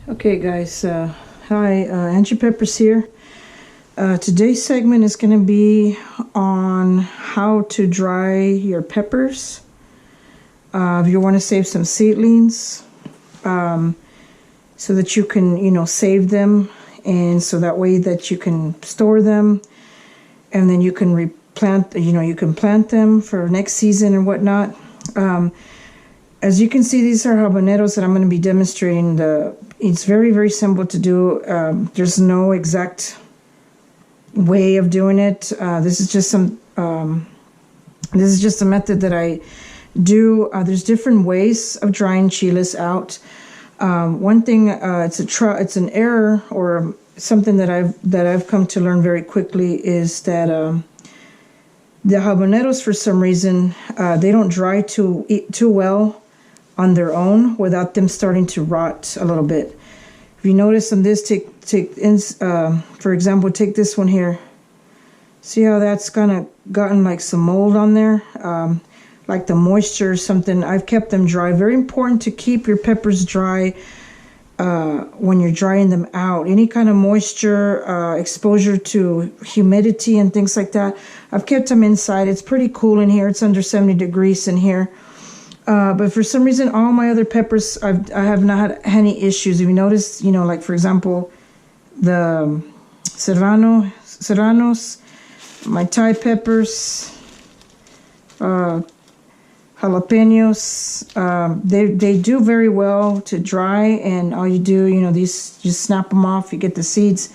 Okay guys, hi, Angie Peppers here. Today's segment is going to be on how to dry your peppers. If you want to save some seedlings, so that you can, save them, and so that way that you can store them, and then you can replant, you can plant them for next season and whatnot. As you can see, these are habaneros that I'm going to be demonstrating. It's very, very simple to do. There's no exact way of doing it. This is just a method that I do. There's different ways of drying chiles out. One thing, it's an error or something that I've come to learn very quickly is that the habaneros, for some reason, they don't dry too well on their own without them starting to rot a little bit. If you notice on this, for example, take this one here. See how that's kind of gotten like some mold on there, like the moisture or something. I've kept them dry. Very important to keep your peppers dry when you're drying them out. Any kind of moisture, exposure to humidity and things like that. I've kept them inside. It's pretty cool in here. It's under 70 degrees in here. But for some reason, all my other peppers, I have not had any issues. If you notice, like for example, the serranos, my Thai peppers, jalapenos, they do very well to dry, and all you do, these, just snap them off, you get the seeds.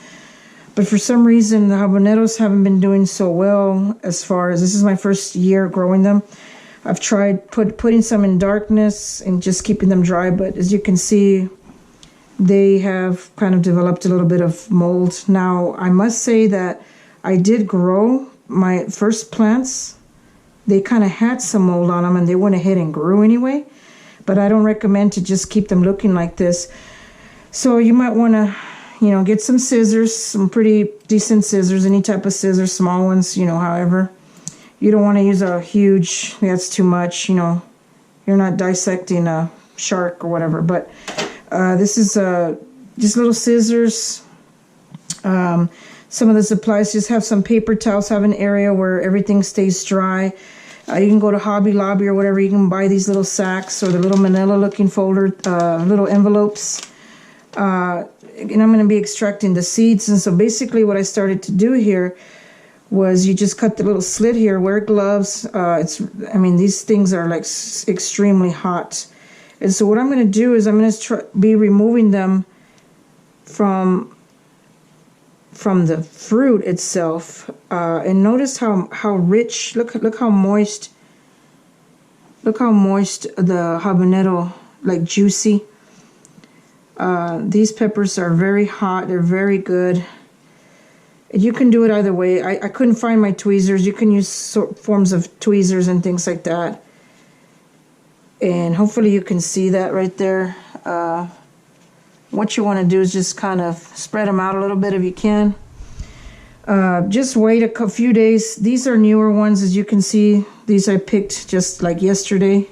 But for some reason, the habaneros haven't been doing so well as far as, this is my first year growing them. I've tried putting some in darkness and just keeping them dry, but as you can see, they have kind of developed a little bit of mold. Now, I must say that I did grow my first plants. They kind of had some mold on them, and they went ahead and grew anyway, but I don't recommend to just keep them looking like this. So you might want to, get some scissors, some pretty decent scissors, any type of scissors, small ones, however. You don't want to use a huge, that's too much, you're not dissecting a shark or whatever. But this is just little scissors. Some of the supplies, just have some paper towels, have an area where everything stays dry. You can go to Hobby Lobby or whatever. You can buy these little sacks or the little manila looking folder, little envelopes. And I'm going to be extracting the seeds. And so basically what I started to do here was you just cut the little slit here, wear gloves. These things are like extremely hot. And so what I'm going to do is I'm going to be removing them from the fruit itself. And notice how rich, look how moist the habanero, like juicy. These peppers are very hot, they're very good. You can do it either way. I couldn't find my tweezers. You can use forms of tweezers and things like that. And hopefully you can see that right there. What you want to do is just kind of spread them out a little bit if you can. Just wait a few days. These are newer ones, as you can see. These I picked just like yesterday.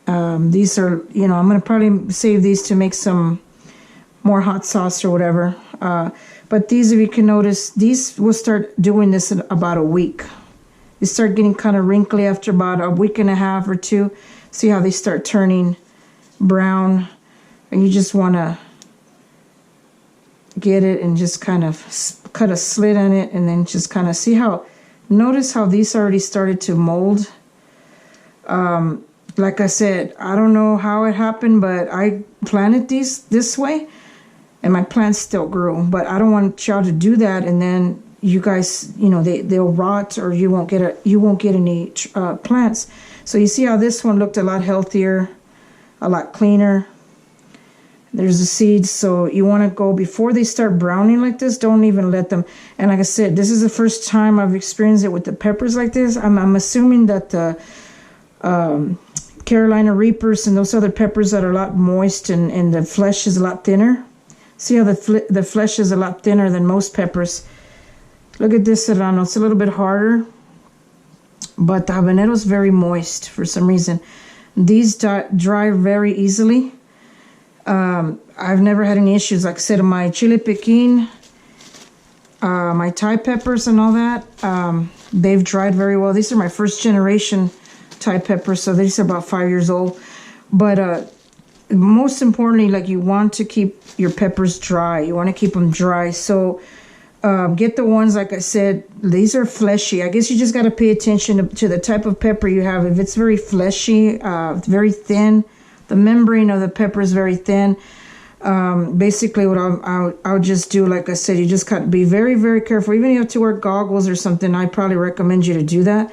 These are, I'm going to probably save these to make some more hot sauce or whatever. But these, if you can notice, these will start doing this in about a week. They start getting kind of wrinkly after about a week and a half or two. See how they start turning brown? And you just want to get it and just kind of cut a slit on it, and then just kind of see how, notice how these already started to mold. Like I said, I don't know how it happened, but I planted these this way, and my plants still grew. But I don't want y'all to do that, and then you guys, they'll rot, or you won't get any plants. So you see how this one looked a lot healthier, a lot cleaner. There's the seeds, so you want to go before they start browning like this. Don't even let them. And like I said, this is the first time I've experienced it with the peppers like this. I'm assuming that the Carolina Reapers and those other peppers that are a lot moist and the flesh is a lot thinner. See how the flesh is a lot thinner than most peppers. Look at this serrano. It's a little bit harder, but the habanero is very moist for some reason. These dry very easily. I've never had any issues. Like I said, my chile piquin, my Thai peppers and all that, they've dried very well. These are my first generation Thai peppers, so these are about 5 years old. But most importantly, like, you want to keep your peppers dry. You want to keep them dry. So get the ones, like I said, these are fleshy. I guess you just got to pay attention to the type of pepper you have. If it's very fleshy, very thin, the membrane of the pepper is very thin. Basically what I'll just do, like I said, you just got to be very, very careful. Even if you have to wear goggles or something, I probably recommend you to do that,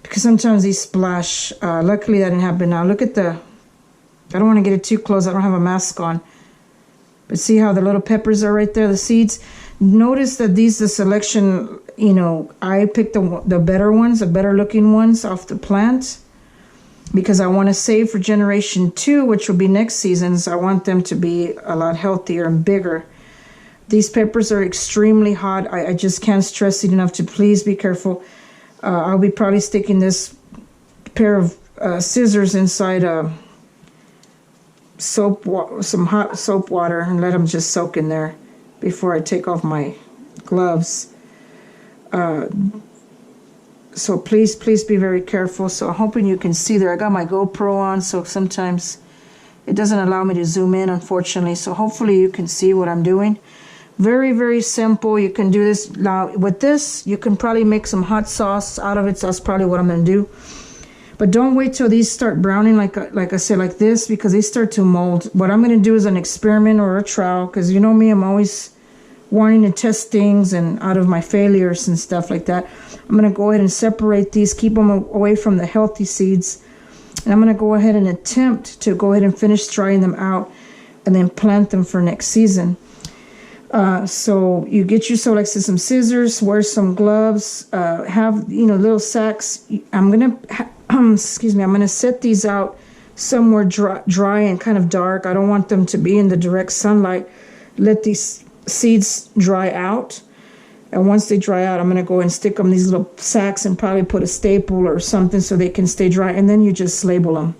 because sometimes these splash. Luckily that didn't happen. Now look at I don't want to get it too close. I don't have a mask on. But see how the little peppers are right there, the seeds? Notice that the selection, I picked the better ones, the better looking ones off the plant, because I want to save for generation 2, which will be next season's. I want them to be a lot healthier and bigger. These peppers are extremely hot. I just can't stress it enough to please be careful. I'll be probably sticking this pair of scissors inside some hot soap water and let them just soak in there before I take off my gloves. So please be very careful. So I'm hoping you can see there. I got my GoPro on, so sometimes it doesn't allow me to zoom in, unfortunately. So hopefully you can see what I'm doing. Very, very simple. You can do this. Now with this, you can probably make some hot sauce out of it. So that's probably what I'm going to do. But don't wait till these start browning, like I said, like this, because they start to mold. What I'm going to do is an experiment or a trial, because you know me, I'm always wanting to test things, and out of my failures and stuff like that, I'm going to go ahead and separate these, keep them away from the healthy seeds. And I'm going to go ahead and attempt to go ahead and finish drying them out and then plant them for next season. So you get yourself, like I said, some scissors, wear some gloves, have, little sacks. I'm going to, excuse me, I'm going to set these out somewhere dry and kind of dark. I don't want them to be in the direct sunlight. Let these seeds dry out. And once they dry out, I'm going to go and stick them in these little sacks and probably put a staple or something so they can stay dry. And then you just label them.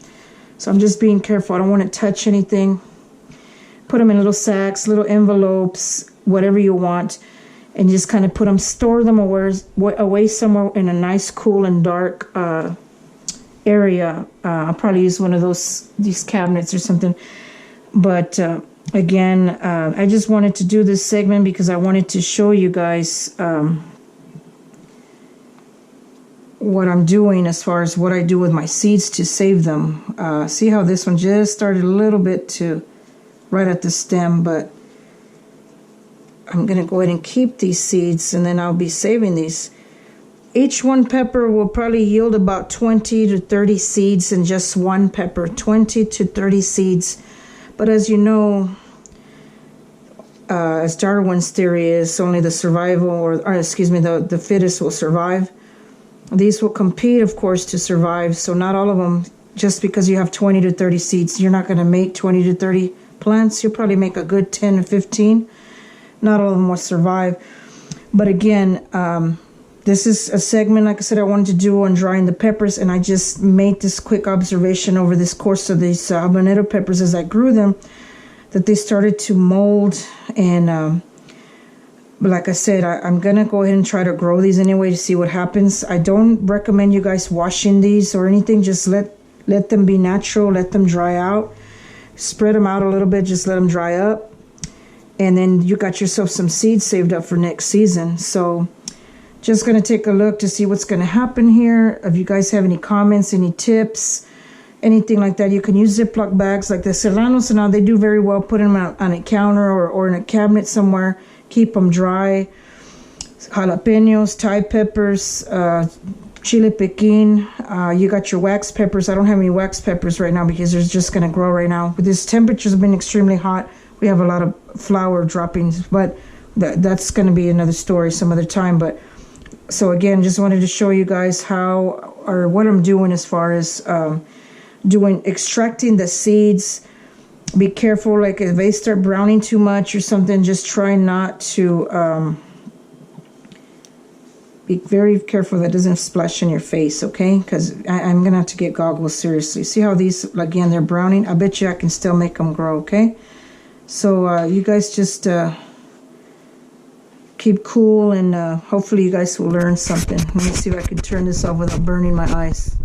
So I'm just being careful. I don't want to touch anything. Put them in little sacks, little envelopes, whatever you want. And just kind of store them away somewhere in a nice, cool, and dark area. I'll probably use one of these cabinets or something. But again, I just wanted to do this segment because I wanted to show you guys what I'm doing as far as what I do with my seeds to save them. See how this one just started a little bit right at the stem, but I'm going to go ahead and keep these seeds, and then I'll be saving these. Each one pepper will probably yield about 20 to 30 seeds in just one pepper, 20 to 30 seeds. But as you know, as Darwin's theory is, only the survival, or excuse me, the fittest will survive. These will compete, of course, to survive. So not all of them, just because you have 20 to 30 seeds, you're not going to make 20 to 30 plants. You'll probably make a good 10 to 15. Not all of them will survive. But again, this is a segment, like I said, I wanted to do on drying the peppers, and I just made this quick observation over this course of these habanero peppers as I grew them, that they started to mold. And but like I said, I'm going to go ahead and try to grow these anyway to see what happens. I don't recommend you guys washing these or anything. Just let them be natural, let them dry out. Spread them out a little bit, just let them dry up. And then you got yourself some seeds saved up for next season. So just going to take a look to see what's going to happen here. If you guys have any comments, any tips, anything like that, you can use Ziploc bags like the serranos. And now they do very well. Put them on a counter or in a cabinet somewhere. Keep them dry. Jalapenos, Thai peppers, chile piquin. You got your wax peppers. I don't have any wax peppers right now because they're just going to grow right now. But this temperatures have been extremely hot. We have a lot of flower droppings, but that's going to be another story some other time. But so again, just wanted to show you guys how, or what I'm doing as far as extracting the seeds. Be careful, like if they start browning too much or something, just try not to Be very careful that doesn't splash in your face, okay? Because I'm going to have to get goggles seriously. See how these, again, they're browning? I bet you I can still make them grow, okay? So you guys just keep cool, and hopefully you guys will learn something. Let me see if I can turn this off without burning my eyes.